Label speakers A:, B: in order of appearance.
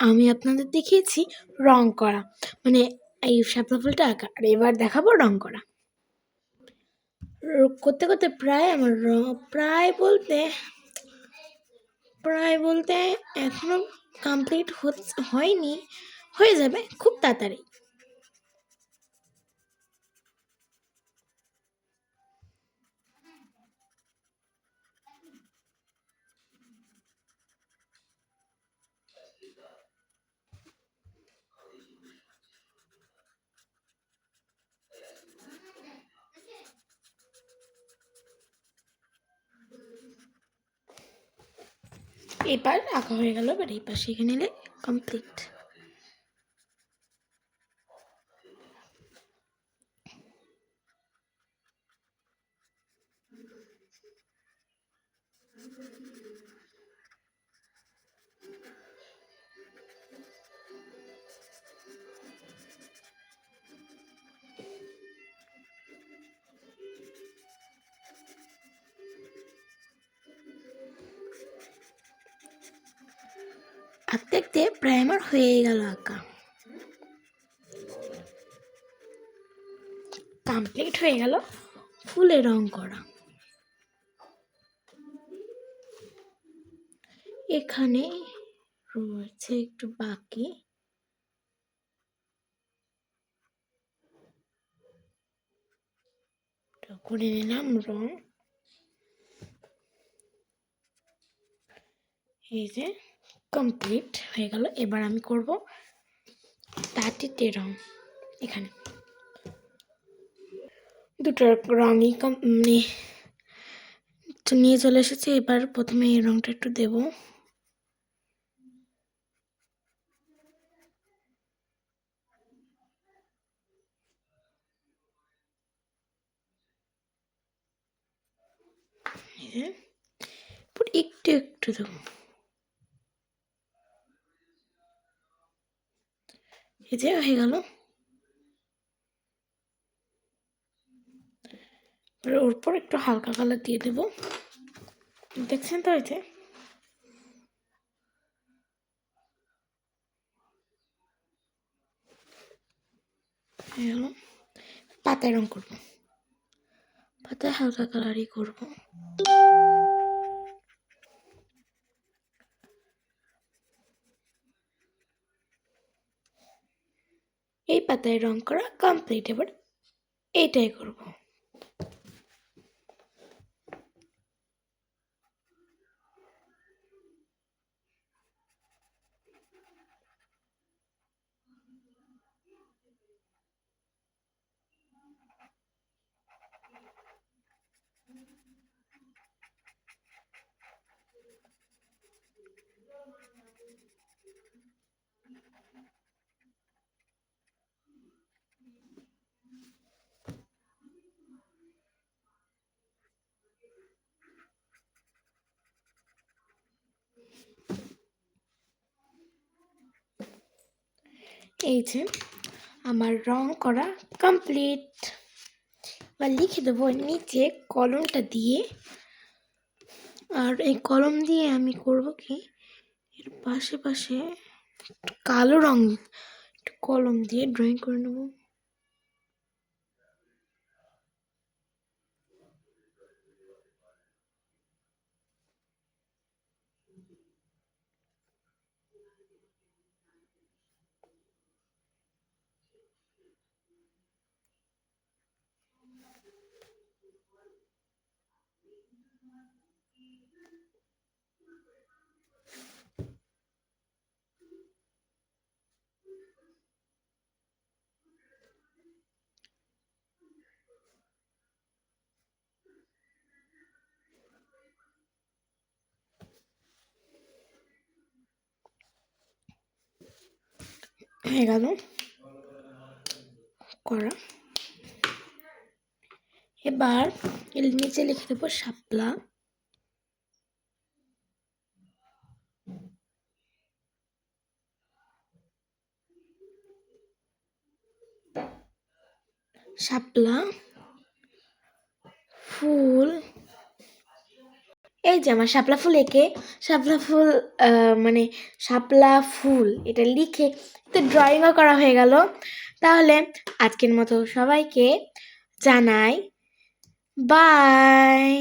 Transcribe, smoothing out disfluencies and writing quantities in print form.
A: আমি আপনাদের দেখিয়েছি রং করা, মানে এই শাপলা ফুলটা আঁকা, আর এবার দেখাবো রং করা। করতে করতে প্রায় আমার প্রায় বলতে এখনো কমপ্লিট হয়নি, হয়ে যাবে খুব তাড়াতাড়ি। এবার আঁকা হয়ে গেল, এবার এই পাশে এখানে নিলে কমপ্লিট। আঁকতে আঁকতে প্রায় আমার হয়ে গেল আঁকা, কমপ্লিট হয়ে গেল ফুলে রং করা। এখানে রয়েছে একটু বাকি, করে নিলাম রং। এই যে কমপ্লিট হয়ে গেল। এবার আমি করব তাঁতিতে রং। এখানে দুটো রঙই নিয়ে চলে এসেছে। এবার প্রথমে এই রংটা একটু দেব। একটু একটু দেবো। এই যে হয়ে গেল। ওর উপর একটু হালকা কালার দিয়ে দেব, দেখছেন তো? হয়েছে। হয়ে গেল। পাতায় রং করবো, পাতায় হালকা কালারই করবো। এই পাতায় রং করা কমপ্লিট। এবার এইটাই করবো। এই যে আমার রং করা কমপ্লিট। এবার লিখে দেবো নিচে কলমটা দিয়ে। আর এই কলম দিয়ে আমি করব কি, এর পাশে পাশে কালো রং একটু কলম দিয়ে ড্রয়িং করে নেব। হয়ে গেল করা। এবার এর নিচে লিখে দেবো শাপলা। শাপলা ফুল। এই যে আমার শাপলা ফুল এঁকে শাপলা ফুল মানে শাপলা ফুল এটা লিখে তো ড্রয়িংও করা হয়ে গেল। তাহলে আজকের মতো সবাইকে জানাই বাই।